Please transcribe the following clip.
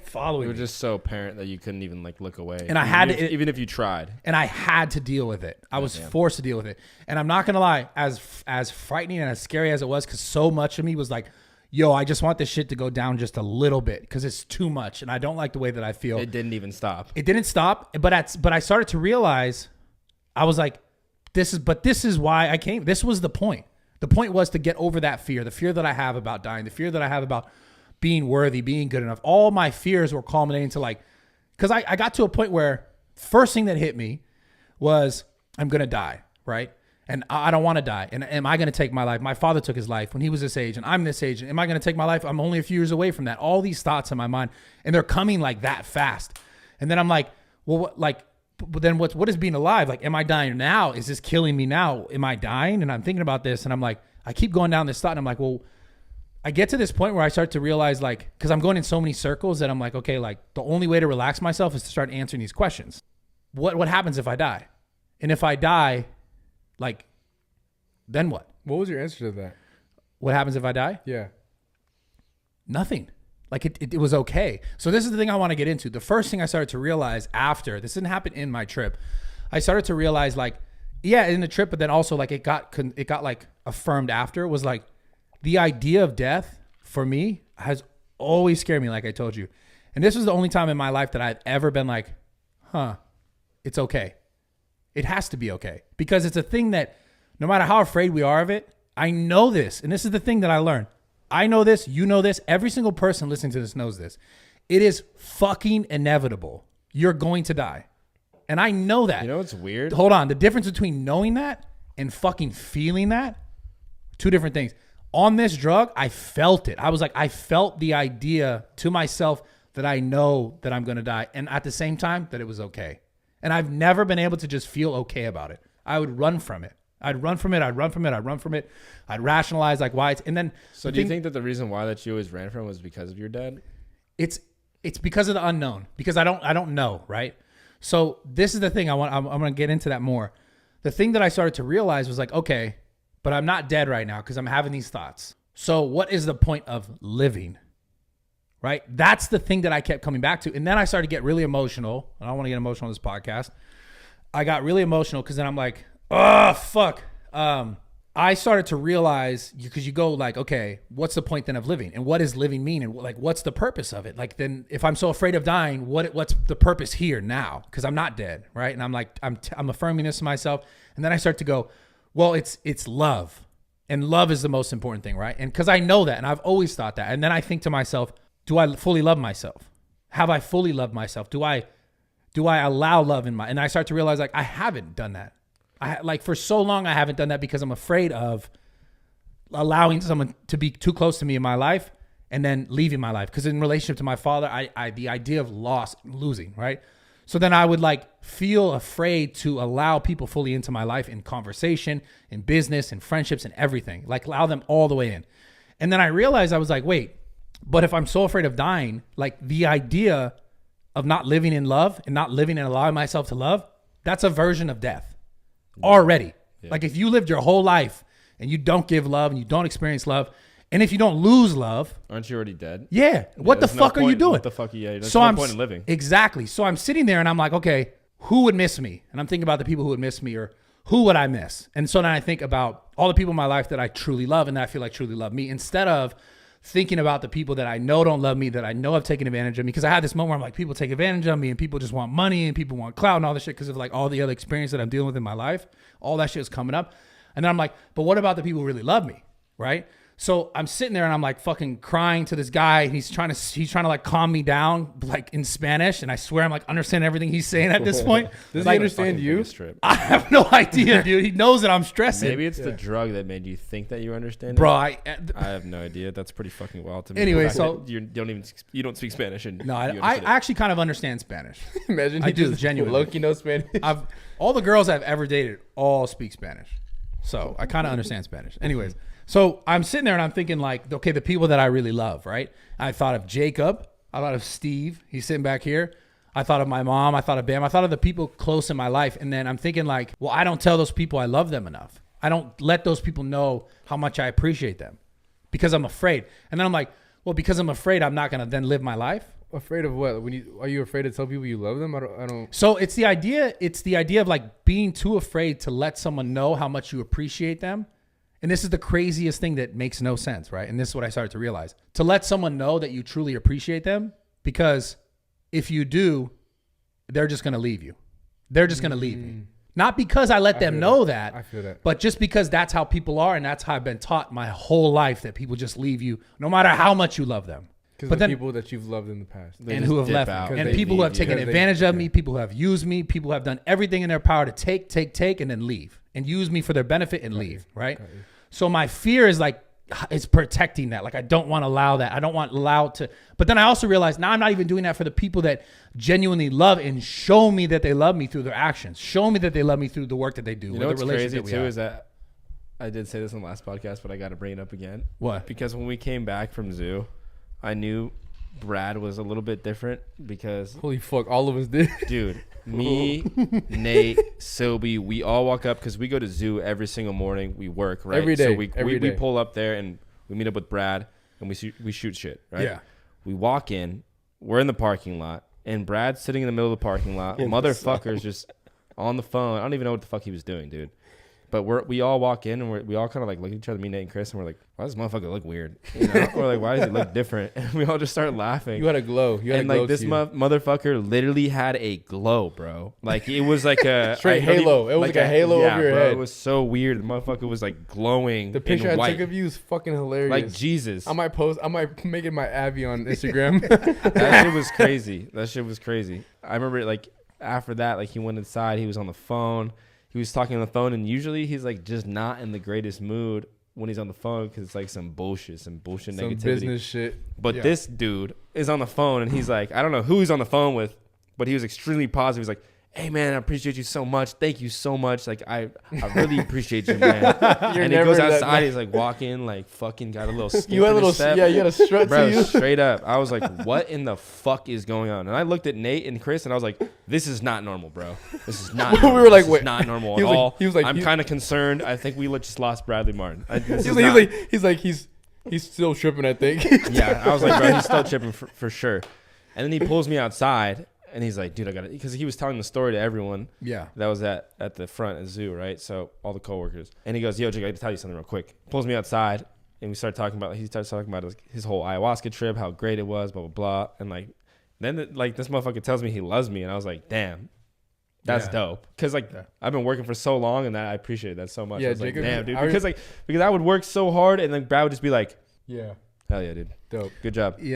following me. It was just so apparent that you couldn't even like look away. And I had to, even if you tried. and I had to deal with it. I was forced to deal with it. And I'm not going to lie, as frightening and as scary as it was, because so much of me was like, yo, I just want this shit to go down just a little bit because it's too much. And I don't like the way that I feel. It didn't even stop. It didn't stop. But I started to realize, I was like, this is why I came. This was the point. The point was to get over that fear, the fear that I have about dying, the fear that I have about being worthy, being good enough. All my fears were culminating to like, because I got to a point where first thing that hit me was I'm going to die, right? And I don't want to die. And am I going to take my life? My father took his life when he was this age and I'm this age. Am I going to take my life? I'm only a few years away from that. All these thoughts in my mind and they're coming like that fast. And then I'm like, well, but then what is being alive? Like, am I dying now? Is this killing me now? Am I dying? And I'm thinking about this and I'm like, I keep going down this thought and I'm like, well, I get to this point where I start to realize like, cause I'm going in so many circles that I'm like, okay, like the only way to relax myself is to start answering these questions. What happens if I die? And if I die, like, then what? What was your answer to that? What happens if I die? Yeah. Nothing. Like it was okay. So this is the thing I want to get into. The first thing I started to realize after, this didn't happen in my trip. I started to realize like, yeah, in the trip, but then also like it got like affirmed after, was like the idea of death for me has always scared me, like I told you. And this was the only time in my life that I've ever been like, it's okay. It has to be okay. Because it's a thing that no matter how afraid we are of it, I know this. And this is the thing that I learned. I know this, you know this, every single person listening to this knows this. It is fucking inevitable. You're going to die. And I know that. You know what's weird? Hold on. The difference between knowing that and fucking feeling that, two different things. On this drug, I felt it. I was like, I felt the idea to myself that I know that I'm going to die. And at the same time, that it was okay. And I've never been able to just feel okay about it. I would run from it. I'd run from it. I'd rationalize like why it's, and then. So do you think that the reason why that you always ran from was because of your dad? It's because of the unknown, because I don't know. Right. So this is the thing I'm going to get into that more. The thing that I started to realize was like, okay, but I'm not dead right now because I'm having these thoughts. So what is the point of living? Right. That's the thing that I kept coming back to. And then I started to get really emotional. I don't want to get emotional on this podcast. I got really emotional because then I'm like, oh, fuck. I started to realize, because you go like, okay, what's the point then of living? And what does living mean? And like, what's the purpose of it? Like, then if I'm so afraid of dying, what's the purpose here now? Because I'm not dead, right? And I'm like, I'm affirming this to myself. And then I start to go, well, it's love. And love is the most important thing, right? And because I know that, and I've always thought that. And then I think to myself, do I fully love myself? Have I fully loved myself? Do I allow love in my, and I start to realize like, I haven't done that. Like for so long, I haven't done that because I'm afraid of allowing someone to be too close to me in my life and then leaving my life. Because in relationship to my father, the idea of losing, right? So then I would like feel afraid to allow people fully into my life in conversation, in business, in friendships, and everything. Like allow them all the way in. And then I realized I was like, wait, but if I'm so afraid of dying, like the idea of not living in love and not living and allowing myself to love, that's a version of death. Already. Yeah. Like if you lived your whole life and you don't give love and you don't experience love, and if you don't lose love, aren't you already dead? Yeah. What the fuck are you doing? What the fuck? Yeah. There's no point in living. Exactly. So I'm sitting there and I'm like, okay, who would miss me? And I'm thinking about the people who would miss me, or who would I miss? And so then I think about all the people in my life that I truly love and that I feel like truly love me, instead of thinking about the people that I know don't love me, that I know have taken advantage of me. Because I had this moment where I'm like, people take advantage of me and people just want money and people want clout and all this shit because of like all the other experience that I'm dealing with in my life. All that shit is coming up. And then I'm like, but what about the people who really love me? Right? So I'm sitting there and I'm like fucking crying to this guy. He's trying to like calm me down, like in Spanish. And I swear I'm like understanding everything he's saying at this point. Does like, he understand you? I have no idea, dude. He knows that I'm stressing. Maybe it's the drug that made you think that you understand Bro, I have no idea. That's pretty fucking wild to me. Anyway, so you don't speak Spanish. And no, I actually kind of understand Spanish. Imagine I do, genuinely. Loki knows Spanish. All the girls I've ever dated all speak Spanish. So I kind of understand Spanish. Anyways. So I'm sitting there and I'm thinking like, okay, the people that I really love, right? I thought of Jacob. I thought of Steve. He's sitting back here. I thought of my mom. I thought of Bam. I thought of the people close in my life. And then I'm thinking like, well, I don't tell those people I love them enough. I don't let those people know how much I appreciate them because I'm afraid. And then I'm like, well, because I'm afraid I'm not going to then live my life. Afraid of what? Are you afraid to tell people you love them? I don't. So it's the idea of like being too afraid to let someone know how much you appreciate them. And this is the craziest thing that makes no sense, right? And this is what I started to realize. To let someone know that you truly appreciate them, because if you do, they're just going to leave you. They're just going to leave me. Not because I let them know that. I feel that. But just because that's how people are, and that's how I've been taught my whole life, that people just leave you no matter how much you love them. Because the people that you've loved in the past. And who have left me. And people who have taken advantage of me, people who have used me, people who have done everything in their power to take, and then leave. And use me for their benefit and leave, right? So my fear is like, it's protecting that. Like, I don't want to allow that. I don't want allowed to. But then I also realize now I'm not even doing that for the people that genuinely love and show me that they love me through their actions. Show me that they love me through the work that they do. You know what's crazy too is that I did say this in the last podcast, but I got to bring it up again. What? Because when we came back from zoo, I knew Brad was a little bit different because holy fuck, all of us did. Dude, me, Nate, Sobe, we all walk up because we go to zoo every single morning. We work, right? Every day. So we pull up there and we meet up with Brad and we shoot shit, right? Yeah. We walk in, we're in the parking lot, and Brad's sitting in the middle of the parking lot. Motherfucker's just on the phone. I don't even know what the fuck he was doing, dude. But we all walk in and we all kind of like look at each other, me, Nate, and Chris, and we're like, why does this motherfucker look weird? You know? We're like, why does he look different? And we all just start laughing. You had a glow. You had and a glow like this motherfucker literally had a glow, bro. Like it was like a straight halo. It was like a halo over your head. It was so weird. The motherfucker was like glowing. The picture in I white. took of you is fucking hilarious. Like Jesus. I might make it my Abby on Instagram. That shit was crazy. I remember like after that, like he went inside. He was on the phone. He was talking on the phone, and usually he's like just not in the greatest mood when he's on the phone because it's like some bullshit negativity. Business shit. But this dude is on the phone, and he's like, I don't know who he's on the phone with, but he was extremely positive. He's like, hey, man, I appreciate you so much. Thank you so much. Like, I really appreciate you, man. And he goes outside. He's like walking, like fucking got a little skip you had a little step. Yeah, you got a strut Bro, to you. Straight up. I was like, what in the fuck is going on? And I looked at Nate and Chris, and I was like, this is not normal, bro. This is not normal. We were like, this wait. is not normal He at was like- all. he was like- I'm kind of concerned. I think we just lost Bradley Martin. He's still tripping, I think. Yeah, I was like, bro, he's still tripping for sure. And then he pulls me outside, and he's like, dude, I got it. Because he was telling the story to everyone. Yeah. That was at the front at the zoo, right? So all the coworkers. And he goes, yo, Jake, I got to tell you something real quick. Pulls me outside, and he starts talking about his whole ayahuasca trip, how great it was, blah, blah, blah. And like, then this motherfucker tells me he loves me, and I was like, damn. That's dope. Because like I've been working for so long, and that I appreciate that so much. Yeah, I was Jacob, like, damn, dude. Because I would work so hard, and then Brad would just be like, Yeah. hell yeah, dude. Dope. Good job. Yeah.